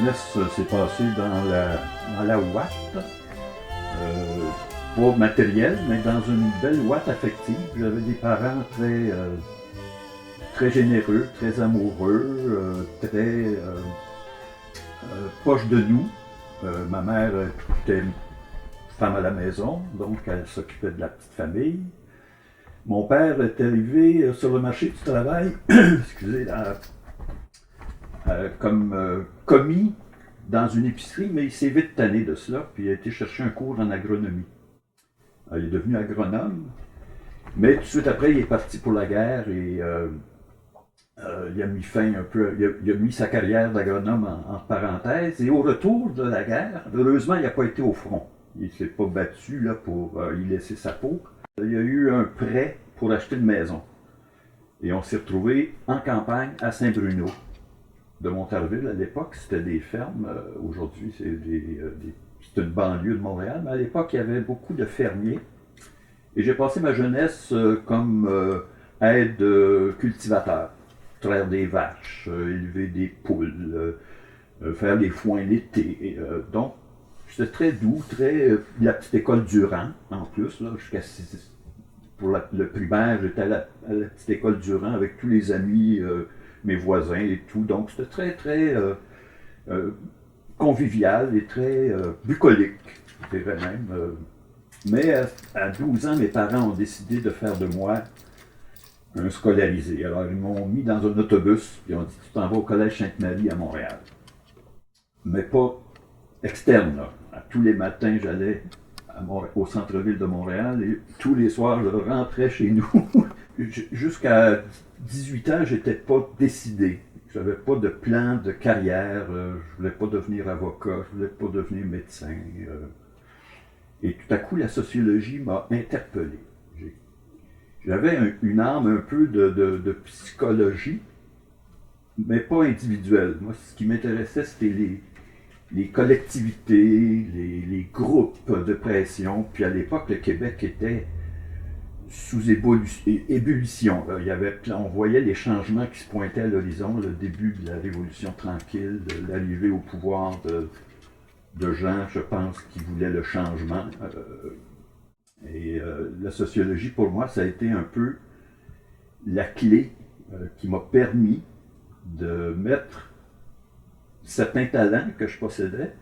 jeunesse s'est passée dans la ouate, pas matérielle, mais dans une belle ouate affective. J'avais des parents très généreux, très amoureux, très proches de nous. Ma mère était femme à la maison, donc elle s'occupait de la petite famille. Mon père est arrivé sur le marché du travail, excusez, comme commis dans une épicerie, mais il s'est vite tanné de cela, puis il a été chercher un cours en agronomie. Il est devenu agronome, mais tout de suite après, il est parti pour la guerre et il a mis fin un peu, il a mis sa carrière d'agronome en parenthèse, et au retour de la guerre, heureusement, il n'a pas été au front. Il ne s'est pas battu là, pour y laisser sa peau. Il y a eu un prêt pour acheter une maison. Et on s'est retrouvé en campagne à Saint-Bruno de Montarville. À l'époque, c'était des fermes. Aujourd'hui, c'est une banlieue de Montréal. Mais à l'époque, il y avait beaucoup de fermiers. Et j'ai passé ma jeunesse comme aide cultivateur. Traire des vaches, élever des poules, faire des foins l'été. Donc, c'était très doux, la petite école Durand, en plus, là, jusqu'à 6. Pour le primaire, j'étais à la petite école Durand avec tous les amis, mes voisins et tout. Donc, c'était très convivial et très bucolique, je dirais même. Mais à 12 ans, mes parents ont décidé de faire de moi un scolarisé. Alors, ils m'ont mis dans un autobus et ont dit, tu t'en vas au Collège Sainte-Marie à Montréal. Mais pas externe, là. Tous les matins, j'allais au centre-ville de Montréal et tous les soirs, je rentrais chez nous. Jusqu'à 18 ans, j'étais pas décidé. J'avais pas de plan de carrière. Je voulais pas devenir avocat, je voulais pas devenir médecin. Et tout à coup, la sociologie m'a interpellé. J'avais une âme un peu de psychologie, mais pas individuelle. Moi, ce qui m'intéressait, c'était les collectivités, les groupes de pression. Puis à l'époque, le Québec était sous ébullition. On voyait les changements qui se pointaient à l'horizon, le début de la Révolution tranquille, de l'arrivée au pouvoir de gens, je pense, qui voulaient le changement. La sociologie, pour moi, ça a été un peu la clé qui m'a permis de mettre certains talents que je possédais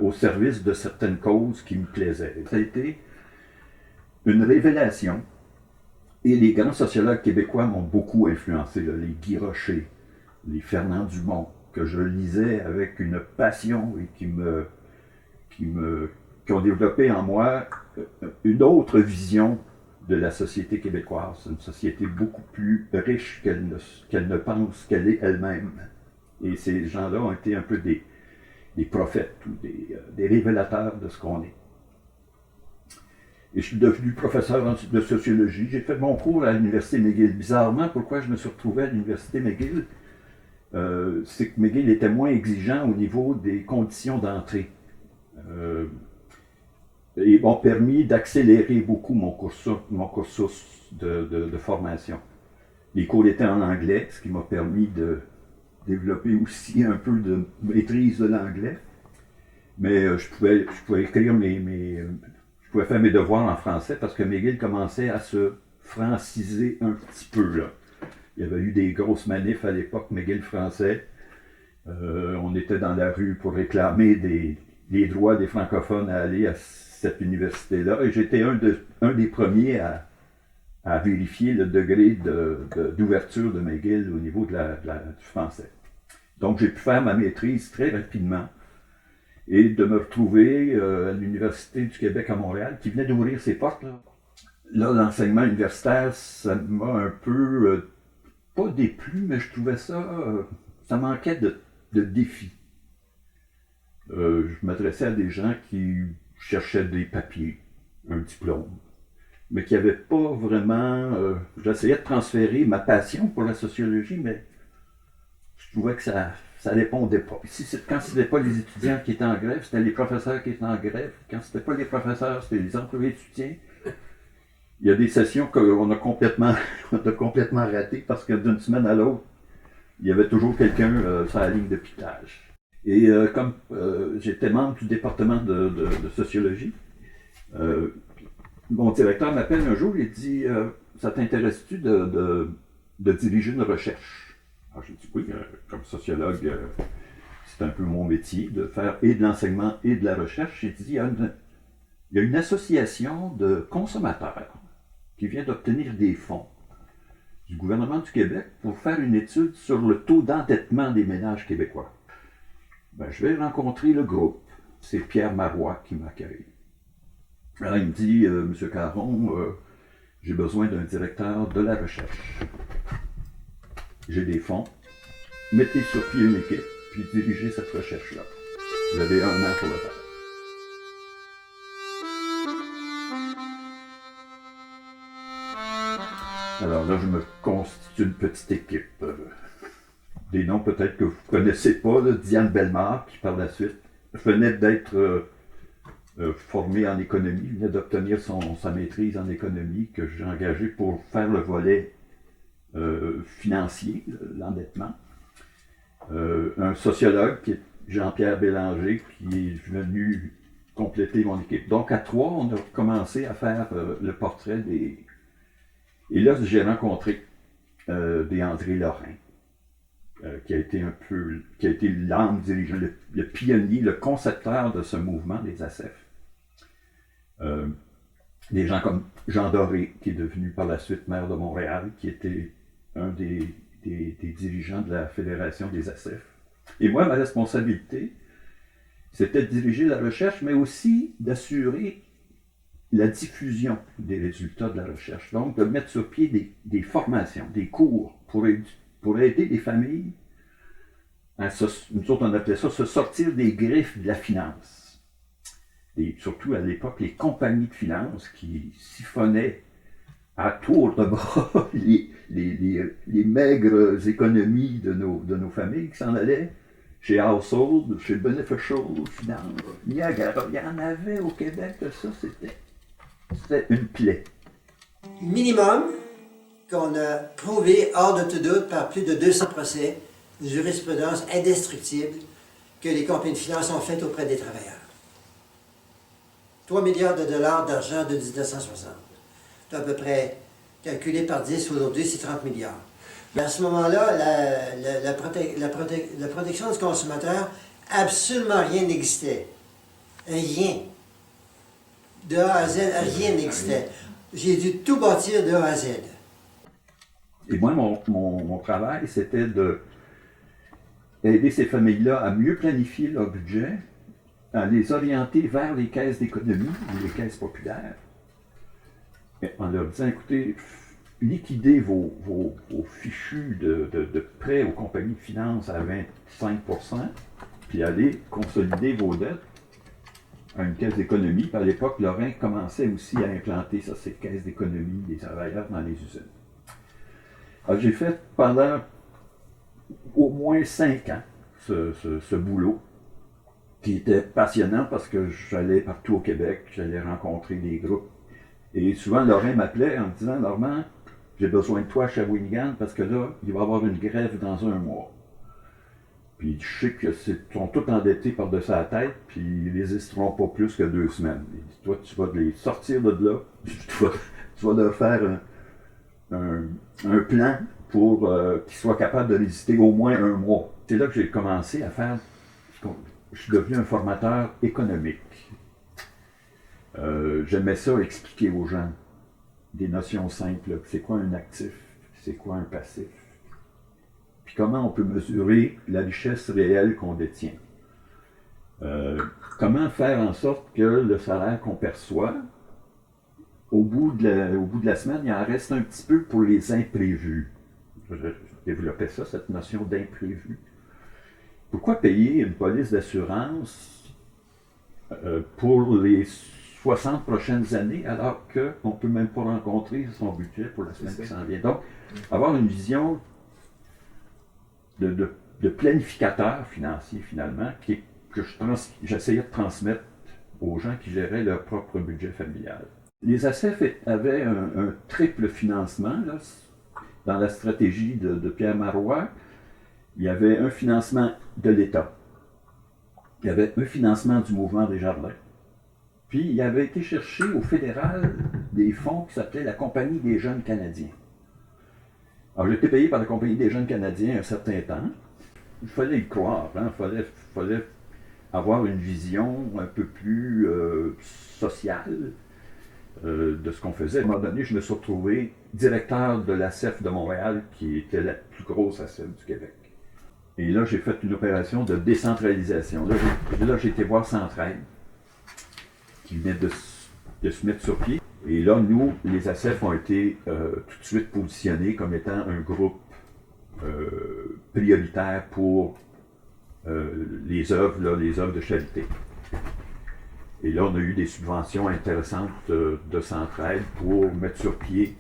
au service de certaines causes qui me plaisaient. Ça a été une révélation et les grands sociologues québécois m'ont beaucoup influencé, là, les Guy Rocher, les Fernand Dumont, que je lisais avec une passion et qui ont développé en moi une autre vision de la société québécoise, une société beaucoup plus riche qu'elle ne pense qu'elle est elle-même. Et ces gens-là ont été un peu des prophètes ou des révélateurs de ce qu'on est. Et je suis devenu professeur de sociologie. J'ai fait mon cours à l'Université McGill. Bizarrement, pourquoi je me suis retrouvé à l'Université McGill? C'est que McGill était moins exigeant au niveau des conditions d'entrée. Et m'ont permis d'accélérer beaucoup mon cursus de formation. Les cours étaient en anglais, ce qui m'a permis de développer aussi un peu de maîtrise de l'anglais. Mais je pouvais écrire je pouvais faire mes devoirs en français parce que McGill commençait à se franciser un petit peu, là. Il y avait eu des grosses manifs à l'époque, McGill français. On était dans la rue pour réclamer des droits des francophones à aller à cette université-là. Et j'étais un des premiers à vérifier le degré d'ouverture de McGill au niveau du français. Donc j'ai pu faire ma maîtrise très rapidement et de me retrouver à l'Université du Québec à Montréal, qui venait d'ouvrir ses portes. Là, l'enseignement universitaire, ça m'a un peu, pas déplu, mais je trouvais ça manquait de défis. Je m'adressais à des gens qui cherchaient des papiers, un diplôme, mais qui n'avaient pas vraiment... j'essayais de transférer ma passion pour la sociologie, mais je trouvais que ça répondait pas. Quand ce n'était pas les étudiants qui étaient en grève, c'était les professeurs qui étaient en grève. Quand ce n'était pas les professeurs, c'était les employés de soutien. Il y a des sessions qu'on a complètement ratées parce que d'une semaine à l'autre, il y avait toujours quelqu'un sur la ligne de pitage. Et comme j'étais membre du département de sociologie, mon directeur m'appelle un jour et dit ça t'intéresse-tu de diriger une recherche? Alors j'ai dit oui, comme sociologue, c'est un peu mon métier de faire et de l'enseignement et de la recherche. J'ai dit il y a une association de consommateurs qui vient d'obtenir des fonds du gouvernement du Québec pour faire une étude sur le taux d'endettement des ménages québécois. Ben, je vais rencontrer le groupe. C'est Pierre Marois qui m'accueille. Alors il me dit, Monsieur Caron, j'ai besoin d'un directeur de la recherche. J'ai des fonds. Mettez sur pied une équipe, puis dirigez cette recherche-là. Vous avez 1 an pour le faire. Alors là, je me constitue une petite équipe. Des noms peut-être que vous ne connaissez pas, là, Diane Bellemare, qui par la suite venait d'être formée en économie, venait d'obtenir sa maîtrise en économie, que j'ai engagé pour faire le volet financier, l'endettement. Un sociologue, qui est Jean-Pierre Bélanger, qui est venu compléter mon équipe. Donc à 3, on a commencé à faire le portrait des... Et là, j'ai rencontré des André Lorrain, qui a été l'âme dirigeante, le pionnier, le concepteur de ce mouvement des ASEF. Des gens comme Jean Doré, qui est devenu par la suite maire de Montréal, qui était un des dirigeants de la Fédération des ASEF. Et moi, ma responsabilité, c'était de diriger la recherche, mais aussi d'assurer la diffusion des résultats de la recherche. Donc, de mettre sur pied des formations, des cours pour aider les familles à nous autres on appelait ça se sortir des griffes de la finance. Et surtout à l'époque, les compagnies de finance qui siphonnaient à tour de bras les maigres économies de nos familles qui s'en allaient chez Household, chez Beneficial Finance, Niagara. Il y en avait au Québec de ça, c'était une plaie. Minimum qu'on a prouvé hors de tout doute par plus de 200 procès de jurisprudence indestructible que les compagnies de finance ont fait auprès des travailleurs. 3 milliards de dollars d'argent de 1960. C'est à peu près calculé par 10 aujourd'hui, c'est 30 milliards. Mais à ce moment-là, la protection du consommateur, absolument rien n'existait. Rien. De A à Z, rien n'existait. J'ai dû tout bâtir de A à Z. Et moi, mon travail, c'était d'aider ces familles-là à mieux planifier leur budget, à les orienter vers les caisses d'économie ou les caisses populaires, en leur disant, écoutez, liquidez vos fichus de prêts aux compagnies de finance à 25%, puis allez consolider vos dettes à une caisse d'économie. Puis à l'époque, Lorrain commençait aussi à implanter ces caisses d'économie des travailleurs dans les usines. Alors, j'ai fait pendant au moins 5 ans ce boulot, qui était passionnant parce que j'allais partout au Québec, j'allais rencontrer des groupes. Et souvent, Lorrain m'appelait en me disant, Normand, j'ai besoin de toi à Shawinigan parce que là, il va y avoir une grève dans 1 mois. Puis je sais qu'ils sont tous endettés par-dessus la tête, puis ils n'hésisteront pas plus que 2 semaines. Il dit, toi, tu vas les sortir de là, tu vas leur faire un plan pour qu'ils soient capables de résister au moins 1 mois. C'est là que j'ai commencé à faire, je suis devenu un formateur économique. J'aimais ça expliquer aux gens des notions simples. C'est quoi un actif? C'est quoi un passif? Puis comment on peut mesurer la richesse réelle qu'on détient? Comment faire en sorte que le salaire qu'on perçoit, au bout de la semaine, il en reste un petit peu pour les imprévus. Je développais ça, cette notion d'imprévu. Pourquoi payer une police d'assurance pour les 60 prochaines années alors qu'on ne peut même pas rencontrer son budget pour la semaine qui s'en vient? Donc, avoir une vision de planificateur financier, finalement, que j'essayais de transmettre aux gens qui géraient leur propre budget familial. Les ASEF avaient un triple financement là, dans la stratégie de Pierre Marois. Il y avait un financement de l'État. il y avait un financement du mouvement des Jardins. Puis il avait été chercher au fédéral des fonds qui s'appelaient la Compagnie des Jeunes Canadiens. Alors j'ai été payé par la Compagnie des Jeunes Canadiens un certain temps. Il fallait y croire, hein? Fallait avoir une vision un peu plus sociale de ce qu'on faisait. À un moment donné, je me suis retrouvé directeur de l'ACEF de Montréal, qui était la plus grosse ACEF du Québec. Et là, j'ai fait une opération de décentralisation. Là, j'ai été voir Centraide, qui venait de se mettre sur pied. Et là, nous, les ACEF ont été tout de suite positionnés comme étant un groupe prioritaire pour les œuvres de charité. Et là, on a eu des subventions intéressantes de Centraide pour mettre sur pied.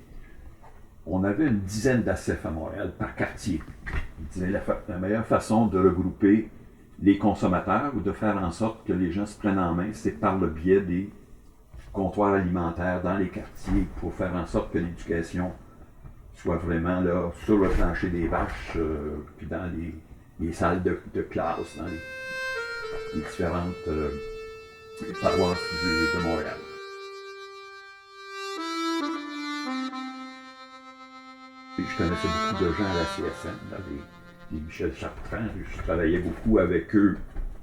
On avait une dizaine d'ACEF à Montréal par quartier. Je disais, la meilleure façon de regrouper les consommateurs ou de faire en sorte que les gens se prennent en main, c'est par le biais des comptoirs alimentaires dans les quartiers pour faire en sorte que l'éducation soit vraiment là sur le plancher des vaches, puis dans les salles de classe, dans les différentes paroisses de Montréal. Et je connaissais beaucoup de gens à la CSN, là, les Michel Chartrand. Je travaillais beaucoup avec eux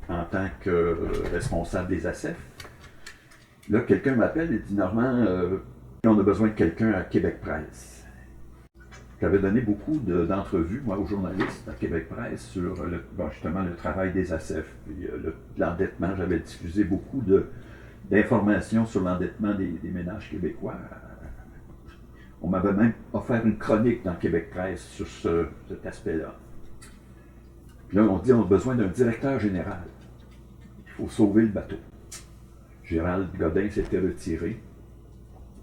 en tant que responsable des ACEF. Là, quelqu'un m'appelle et dit « Normand, on a besoin de quelqu'un à Québec Presse. » J'avais donné beaucoup d'entrevues, moi, aux journalistes à Québec Presse sur justement le travail des ACEF, puis l'endettement. J'avais diffusé beaucoup d'informations sur l'endettement des ménages québécois. On m'avait même offert une chronique dans Québec Presse sur cet aspect-là. Puis là, on dit on a besoin d'un directeur général. Il faut sauver le bateau. Gérald Godin s'était retiré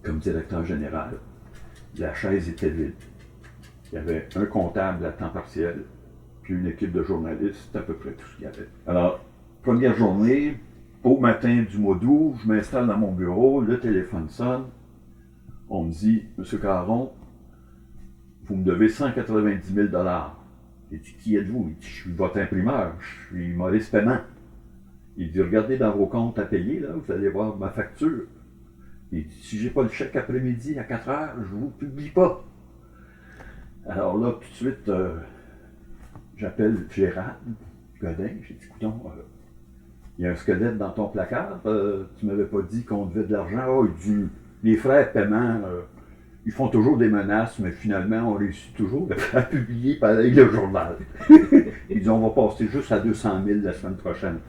comme directeur général. La chaise était vide. Il y avait un comptable à temps partiel, puis une équipe de journalistes, c'est à peu près tout ce qu'il y avait. Alors, première journée, au matin du mois d'août, je m'installe dans mon bureau, le téléphone sonne. On me dit, « Monsieur Caron, vous me devez 190 000 ». Il dit, « Qui êtes-vous » Il dit, « Je suis votre imprimeur, je suis Maurice Paiement ». Il dit, « Regardez dans vos comptes à payer, là, vous allez voir ma facture. » Il dit, « Si j'ai pas le chèque après-midi à 4 heures, je vous publie pas. » Alors là, tout de suite, j'appelle Gérald Godin. J'ai dit, « Écoutons, il y a un squelette dans ton placard, tu m'avais pas dit qu'on devait de l'argent. » Oh, il dit, les frères Paiement, ils font toujours des menaces, mais finalement, on réussit toujours à publier pareil le journal. Ils disent, on va passer juste à 200 000 la semaine prochaine.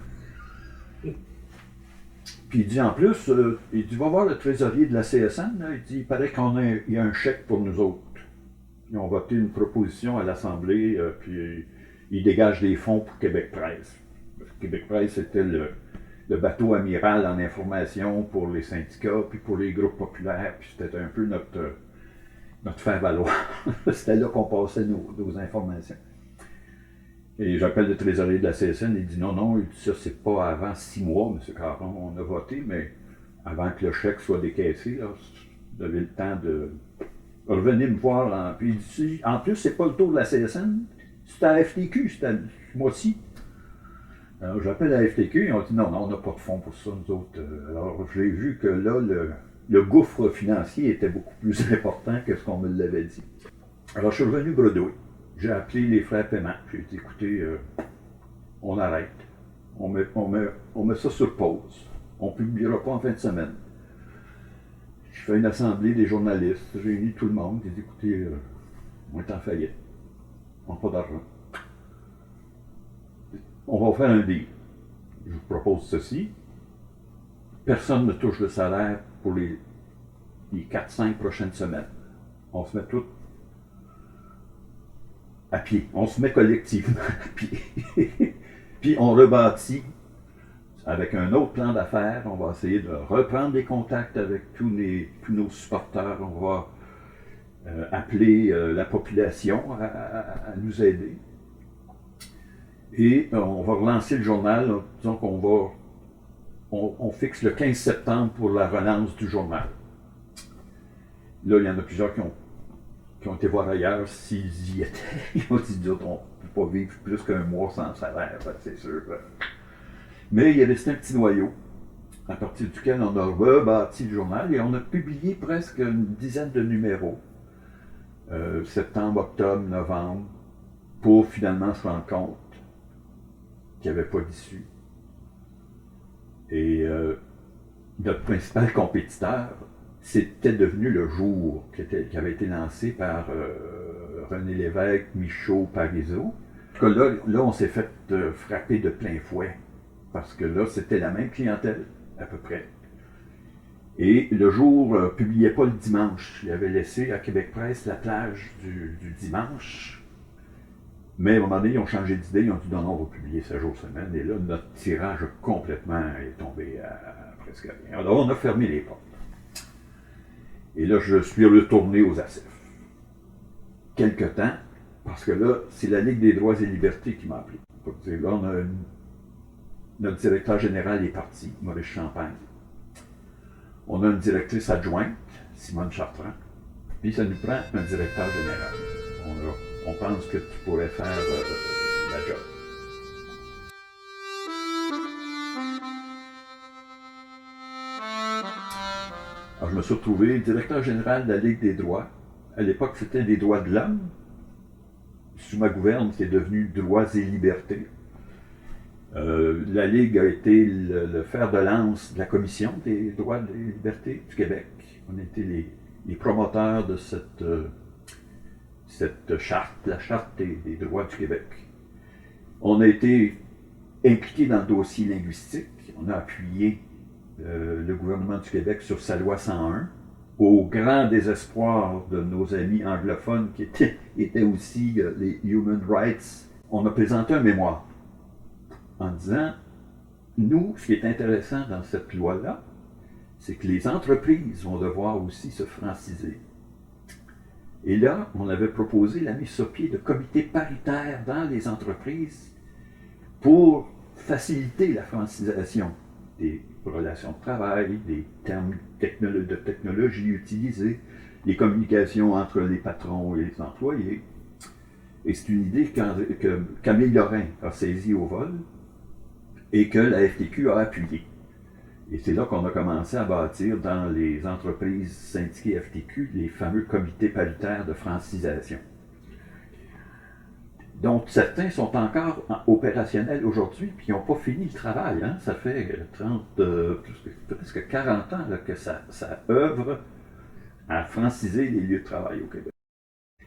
Puis il dit, en plus, il dit, va voir le trésorier de la CSN, là, il dit, il paraît qu'il y a un chèque pour nous autres. Ils ont voté une proposition à l'Assemblée, puis ils dégagent des fonds pour Québec Presse. Québec Presse, c'était le bateau amiral en information pour les syndicats, puis pour les groupes populaires, puis c'était un peu notre faire-valoir. C'était là qu'on passait nos informations. Et j'appelle le trésorier de la CSN, il dit non, il dit ça c'est pas avant 6 mois, M. Caron, on a voté, mais avant que le chèque soit décaissé, là, vous avez le temps de revenir me voir. Puis il dit, en plus, c'est pas le tour de la CSN, c'est à la FTQ, c'est à moi-ci. Alors j'appelle la FTQ, ils ont dit non, on n'a pas de fonds pour ça, nous autres. Alors j'ai vu que là, le gouffre financier était beaucoup plus important que ce qu'on me l'avait dit. Alors je suis revenu bredouille. J'ai appelé les frères Paiement. J'ai dit écoutez, on arrête. On met ça sur pause. On ne publiera pas en fin de semaine. Je fais une assemblée des journalistes. J'ai réuni tout le monde. J'ai dit écoutez, on est en faillite. On n'a pas d'argent. On va faire un deal. Je vous propose ceci. Personne ne touche le salaire pour les 4-5 prochaines semaines. On se met tous à pied. On se met collectivement à pied. Puis on rebâtit avec un autre plan d'affaires. On va essayer de reprendre des contacts avec tous nos supporters. On va appeler la population à nous aider. Et on va relancer le journal, disons on fixe le 15 septembre pour la relance du journal. Là, il y en a plusieurs qui ont été voir ailleurs s'ils y étaient. Ils ont dit, on ne peut pas vivre plus qu'un mois sans salaire, c'est sûr. Mais il est resté un petit noyau, à partir duquel on a rebâti le journal et on a publié presque une dizaine de numéros, septembre, octobre, novembre, pour finalement se rendre compte qu'il n'y avait pas d'issue. Et notre principal compétiteur, c'était devenu Le Jour, qui avait été lancé par René Lévesque, Michaud, Parizeau. En tout cas, là on s'est fait frapper de plein fouet, parce que là, c'était la même clientèle, à peu près. Et Le Jour ne publiait pas le dimanche. Il avait laissé à Québec Presse la plage du dimanche. Mais à un moment donné, ils ont changé d'idée. Ils ont dit non, on va publier 7 jours semaine. Et là, notre tirage complètement est tombé à presque rien. Alors, on a fermé les portes. Et là, je suis retourné aux ACF. Quelque temps, parce que là, c'est la Ligue des droits et libertés qui m'a appelé. Là, notre directeur général est parti, Maurice Champagne. On a une directrice adjointe, Simone Chartrand, puis ça nous prend un directeur général. On pense que tu pourrais faire la job. Alors, je me suis retrouvé directeur général de la Ligue des droits. À l'époque, c'était des droits de l'homme. Sous ma gouverne, c'est devenu droits et libertés. La Ligue a été le fer de lance de la Commission des droits et libertés du Québec. On a été les promoteurs de cette charte, la charte des droits du Québec. On a été impliqué dans le dossier linguistique. On a appuyé le gouvernement du Québec sur sa loi 101, au grand désespoir de nos amis anglophones qui étaient aussi les Human Rights. On a présenté un mémoire en disant, nous, ce qui est intéressant dans cette loi-là, c'est que les entreprises vont devoir aussi se franciser. Et là, on avait proposé la mise sur pied de comités paritaires dans les entreprises pour faciliter la francisation des relations de travail, des termes de technologie utilisés, les communications entre les patrons et les employés. Et c'est une idée que Camille Lorrain a saisie au vol et que la FTQ a appuyée. Et c'est là qu'on a commencé à bâtir dans les entreprises syndiquées FTQ les fameux comités paritaires de francisation. Donc certains sont encore opérationnels aujourd'hui, puis ils n'ont pas fini le travail. Hein? Ça fait presque 40 ans là, que ça œuvre à franciser les lieux de travail au Québec.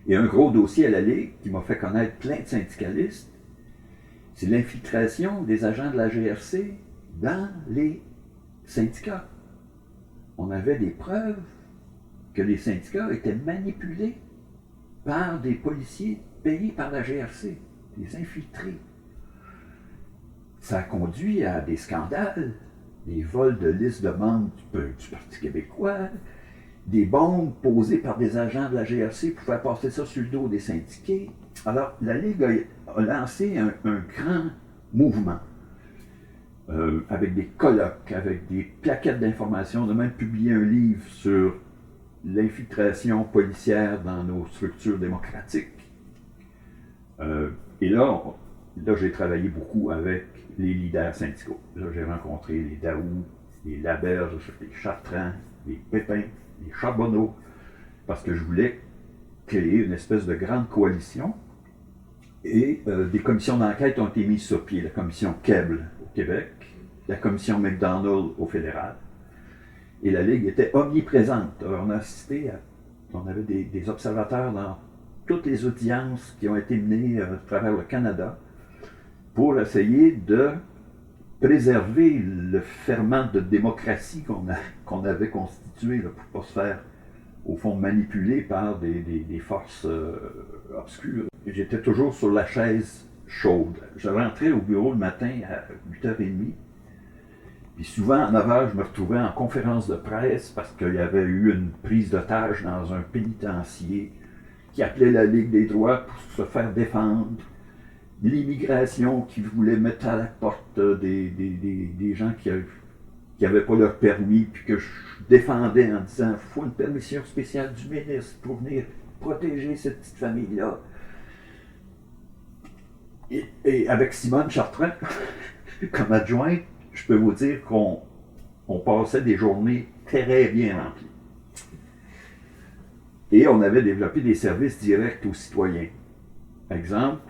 Et un gros dossier à la Ligue qui m'a fait connaître plein de syndicalistes, c'est l'infiltration des agents de la GRC dans les syndicats. On avait des preuves que les syndicats étaient manipulés par des policiers payés par la GRC, des infiltrés. Ça a conduit à des scandales, des vols de listes de membres du Parti québécois, des bombes posées par des agents de la GRC pour faire passer ça sur le dos des syndiqués. Alors, la Ligue a lancé un grand mouvement avec des colloques, avec des plaquettes d'information. On a même publié un livre sur l'infiltration policière dans nos structures démocratiques. Et là, j'ai travaillé beaucoup avec les leaders syndicaux. Là, j'ai rencontré les Daou, les Laberge, les Chartrand, les Pépin, les Charbonneau, parce que je voulais créer une espèce de grande coalition. Et des commissions d'enquête ont été mises sur pied. La commission Keble au Québec, la commission McDonald au fédéral. Et la Ligue était omniprésente. On a assisté on avait des observateurs dans toutes les audiences qui ont été menées à travers le Canada pour essayer de préserver le ferment de démocratie qu'on avait constitué là, pour ne pas se faire, au fond, manipuler par des forces obscures. Et j'étais toujours sur la chaise chaude. Je rentrais au bureau le matin à 8h30, puis souvent à 9h, je me retrouvais en conférence de presse parce qu'il y avait eu une prise d'otage dans un pénitencier qui appelait la Ligue des droits pour se faire défendre, l'immigration qui voulait mettre à la porte des gens qui n'avaient pas leur permis, puis que je défendais en disant « il faut une permission spéciale du ministre pour venir protéger cette petite famille-là ». Et avec Simone Chartrand, comme adjointe, je peux vous dire qu'on passait des journées très bien remplies. Et on avait développé des services directs aux citoyens. Exemple,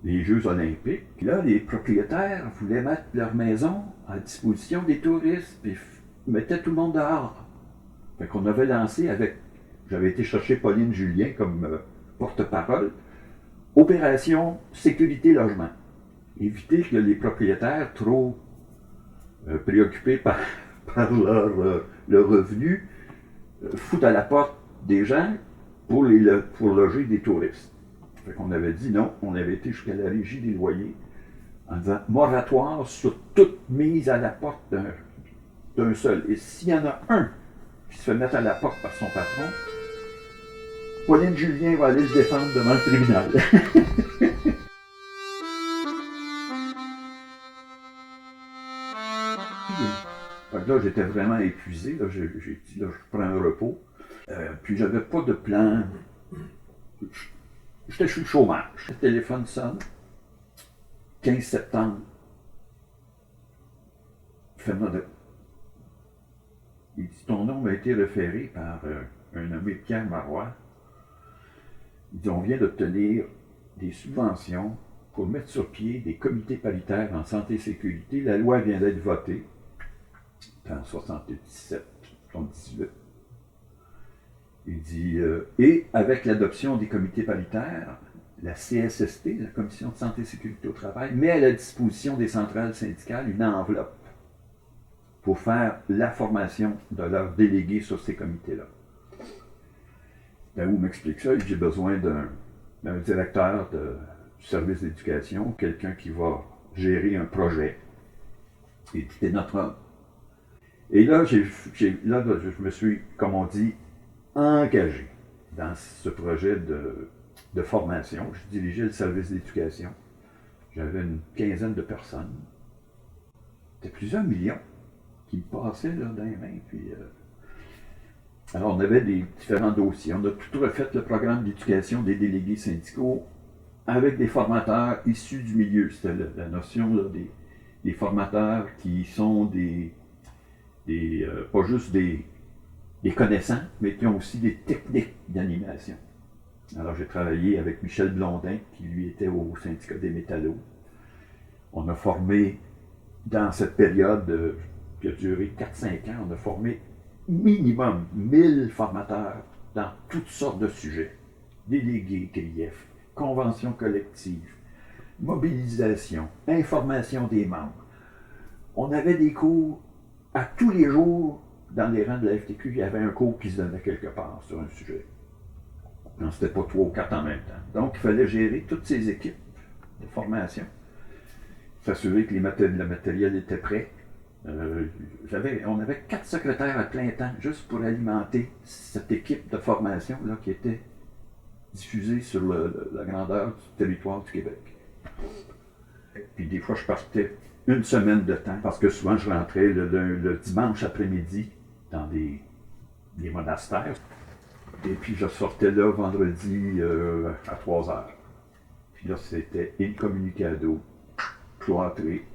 les Jeux olympiques. Puis là, les propriétaires voulaient mettre leur maison à disposition des touristes, puis mettaient tout le monde dehors. Fait qu'on avait lancé avec, j'avais été chercher Pauline Julien comme porte-parole, Opération Sécurité Logement. Éviter que les propriétaires, trop préoccupés par leur revenu, foutent à la porte des gens pour loger des touristes. Fait qu'on avait dit non, on avait été jusqu'à la régie des loyers en disant moratoire sur toute mise à la porte d'un seul. Et s'il y en a un qui se fait mettre à la porte par son patron, Pauline Julien va aller le défendre devant le tribunal. Là, j'étais vraiment épuisé. Là, j'ai dit, là, je prends un repos. Puis, j'avais pas de plan. J'étais sur le chômage. Le téléphone sonne. 15 septembre. Fernand. Il dit, ton nom a été référé par un nommé Pierre Marois. Il dit, on vient d'obtenir des subventions pour mettre sur pied des comités paritaires en santé et sécurité. La loi vient d'être votée en 77, 78. Il dit, et avec l'adoption des comités paritaires, la CSST, la Commission de santé et sécurité au travail, met à la disposition des centrales syndicales une enveloppe pour faire la formation de leurs délégués sur ces comités-là. Daou m'explique ça, j'ai besoin d'un directeur du service d'éducation, quelqu'un qui va gérer un projet. Et c'était notre homme. Et là, je me suis, comme on dit, engagé dans ce projet de formation. Je dirigeais le service d'éducation. J'avais une quinzaine de personnes. C'était plusieurs millions qui me passaient là, dans les mains. Puis, alors, on avait des différents dossiers. On a tout refait le programme d'éducation des délégués syndicaux avec des formateurs issus du milieu. C'était la notion là, des formateurs qui sont pas juste des connaissants, mais qui ont aussi des techniques d'animation. Alors, j'ai travaillé avec Michel Blondin, qui lui était au syndicat des métallos. On a formé, dans cette période qui a duré 4-5 ans, on a formé minimum 1000 formateurs dans toutes sortes de sujets. Délégués, griefs, conventions collectives, mobilisation, information des membres. On avait des cours à tous les jours dans les rangs de la FTQ, il y avait un cours qui se donnait quelque part sur un sujet. Non, c'était pas 3 ou 4 en même temps. Donc, il fallait gérer toutes ces équipes de formation, s'assurer que le matériel était prêt. On avait 4 secrétaires à plein temps juste pour alimenter cette équipe de formation là, qui était diffusée sur la grandeur du territoire du Québec. Puis des fois, je partais une semaine de temps, parce que souvent, je rentrais le dimanche après-midi dans des monastères. Et puis, je sortais là vendredi à 3 heures. Puis là, c'était incommunicado, cloîtré.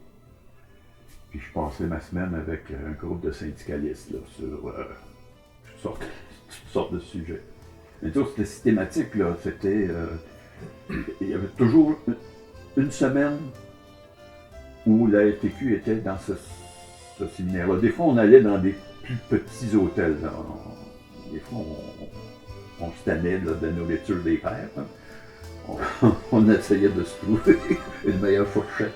Puis je passais ma semaine avec un groupe de syndicalistes là, sur toutes sortes de sujets. Mais tout, c'était systématique, là. C'était. Il y avait toujours une semaine où la FTQ était dans ce séminaire-là. Des fois, on allait dans des plus petits hôtels. Là. Des fois, on se tannait là, de la nourriture des pères. Hein. On essayait de se trouver une meilleure fourchette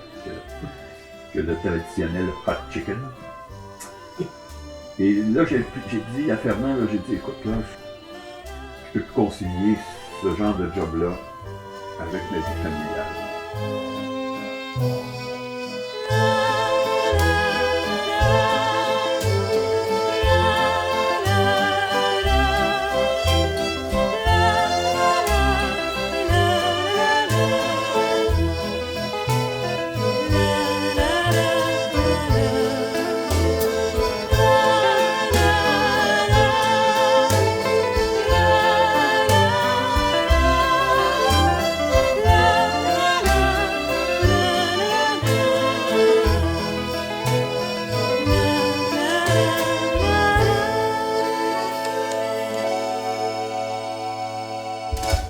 que le traditionnel hot chicken. Et là, j'ai dit à Fernand, j'ai dit, écoute, là, je peux plus concilier ce genre de job-là avec ma vie familiale. Bye.